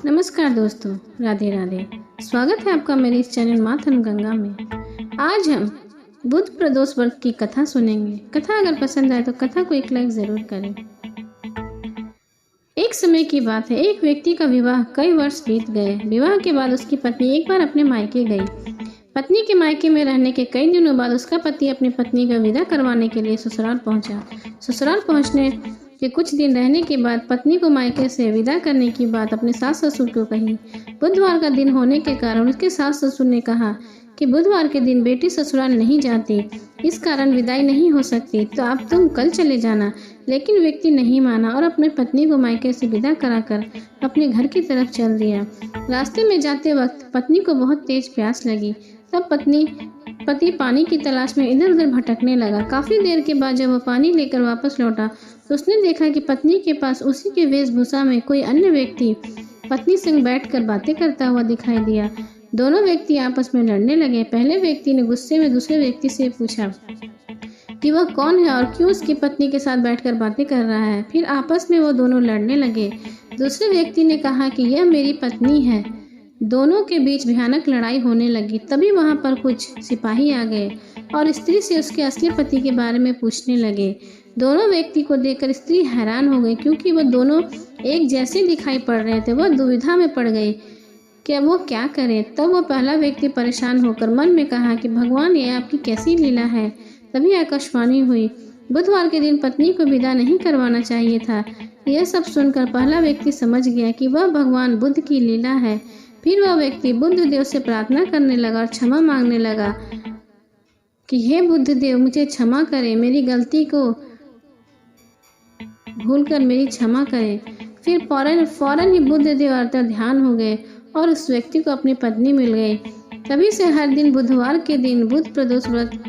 नमस्कार दोस्तों, राधे राधे। स्वागत है आपका मेरे इस चैनल माँ धर्मगंगा में। आज हम बुध प्रदोष व्रत की कथा सुनेंगे। कथा अगर पसंद आए तो कथा को एक लाइक जरूर करें। एक समय की बात है, एक व्यक्ति का विवाह कई वर्ष बीत गए। विवाह के बाद उसकी पत्नी एक बार अपने मायके गई। पत्नी के मायके में रहने के कई दिनों बाद उसका पति अपनी पत्नी का विदा करवाने के लिए ससुराल पहुंचा। ससुराल पहुंचने के कुछ दिन रहने के बाद पत्नी को मायके से विदा करने की बात अपने सास ससुर को कही। बुधवार का दिन होने के कारण उसके सास ससुर ने कहा कि बुधवार के दिन बेटी ससुराल नहीं जाती, इस कारण विदाई नहीं हो सकती, तो आप तुम कल चले जाना। लेकिन व्यक्ति नहीं माना और अपनी पत्नी को मायके से विदा कराकर अपने घर की तरफ चल दिया। रास्ते में जाते वक्त पत्नी को बहुत तेज प्यास लगी। तब पति पानी की तलाश में इधर उधर भटकने लगा। काफी देर के बाद जब वो पानी लेकर वापस लौटा तो उसने देखा कि पत्नी के पास उसी के वेशभूषा में कोई अन्य व्यक्ति पत्नी संग बैठकर बातें करता हुआ दिखाई दिया। दोनों व्यक्ति आपस में लड़ने लगे। पहले व्यक्ति ने गुस्से में दूसरे व्यक्ति से पूछा कि वह कौन है और क्यों उसकी पत्नी के साथ बैठकर बातें कर रहा है। फिर आपस में वो दोनों लड़ने लगे। दूसरे व्यक्ति ने कहा कि यह मेरी पत्नी है। दोनों के बीच भयानक लड़ाई होने लगी। तभी वहां पर कुछ सिपाही आ गए और स्त्री से उसके असली पति के बारे में पूछने लगे। दोनों व्यक्ति को देखकर स्त्री हैरान हो गई, क्योंकि वह दोनों एक जैसे दिखाई पड़ रहे थे। वह दुविधा में पड़ गई कि वो क्या करे। तब वो पहला व्यक्ति परेशान होकर मन में कहा कि भगवान, ये आपकी कैसी लीला है। तभी आकाशवाणी हुई, बुधवार के दिन पत्नी को विदा नहीं करवाना चाहिए था। यह सब सुनकर पहला व्यक्ति समझ गया कि वह भगवान बुद्ध की लीला है। फिर वह व्यक्ति बुद्ध देव से प्रार्थना करने लगा और क्षमा मांगने लगा कि हे बुद्ध देव, मुझे क्षमा करें, मेरी गलती को भूलकर मेरी क्षमा करें। फिर फौरन ही बुद्ध देव अंतर ध्यान हो गए और उस व्यक्ति को अपनी पत्नी मिल गई। तभी से हर दिन बुधवार के दिन बुध प्रदोष व्रत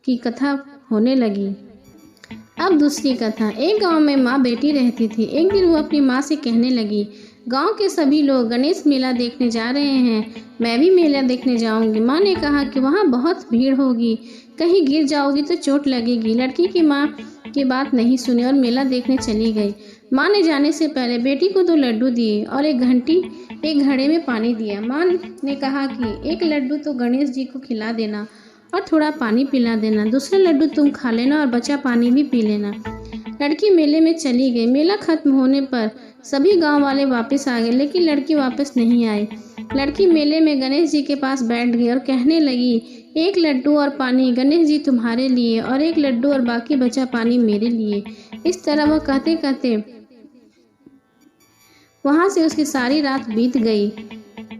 की कथा होने लगी। अब दूसरी कथा। एक गांव में माँ बेटी रहती थी। एक दिन वो अपनी माँ से कहने लगी, गांव के सभी लोग गणेश मेला देखने जा रहे हैं, मैं भी मेला देखने जाऊंगी। माँ ने कहा कि वहाँ बहुत भीड़ होगी, कहीं गिर जाओगी तो चोट लगेगी। लड़की की माँ की बात नहीं सुनी और मेला देखने चली गई। माँ ने जाने से पहले बेटी को 2 लड्डू दिए और एक घड़े में पानी दिया। माँ ने कहा कि एक लड्डू तो गणेश जी को खिला देना और थोड़ा पानी पिला देना, दूसरा लड्डू तुम खा लेना और बचा पानी भी पी लेना। लड़की मेले में चली गई। मेला खत्म होने पर सभी गांव वाले वापस आ गए, लेकिन लड़की वापस नहीं आई। लड़की मेले में गणेश जी के पास बैठ गई और कहने लगी, एक लड्डू और पानी गणेश जी तुम्हारे लिए और एक लड्डू और बाकी बचा पानी मेरे लिए। इस तरह वह कहते कहते वहां से उसकी सारी रात बीत गई।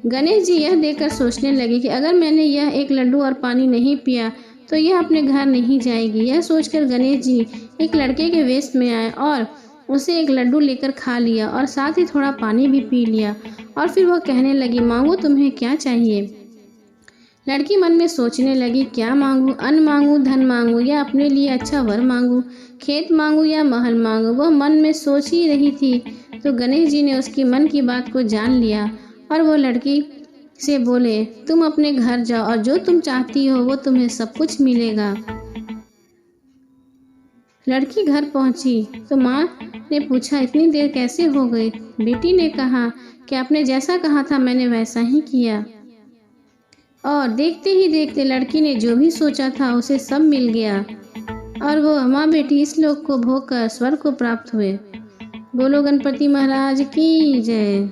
गणेश जी यह देखकर सोचने लगे कि अगर मैंने यह एक लड्डू और पानी नहीं पिया तो यह अपने घर नहीं जाएगी। यह सोचकर गणेश जी एक लड़के के वेश में आए और उसे एक लड्डू लेकर खा लिया और साथ ही थोड़ा पानी भी पी लिया। और फिर वह कहने लगी, मांगो, तुम्हें क्या चाहिए। लड़की मन में सोचने लगी, क्या मांगू, अन्न मांगू, धन मांगू या अपने लिए अच्छा वर मांगू, खेत मांगू या महल मांगू। वह मन में सोच ही रही थी तो गणेश जी ने उसकी मन की बात को जान लिया और वो लड़की से बोले, तुम अपने घर जाओ और जो तुम चाहती हो वो तुम्हें सब कुछ मिलेगा। लड़की घर पहुंची तो माँ ने पूछा, इतनी देर कैसे हो गई। बेटी ने कहा कि आपने जैसा कहा था मैंने वैसा ही किया। और देखते ही देखते लड़की ने जो भी सोचा था उसे सब मिल गया और वो माँ बेटी इस लोक को भोग कर स्वर्ग को प्राप्त हुए। बोलो गणपति महाराज की जय।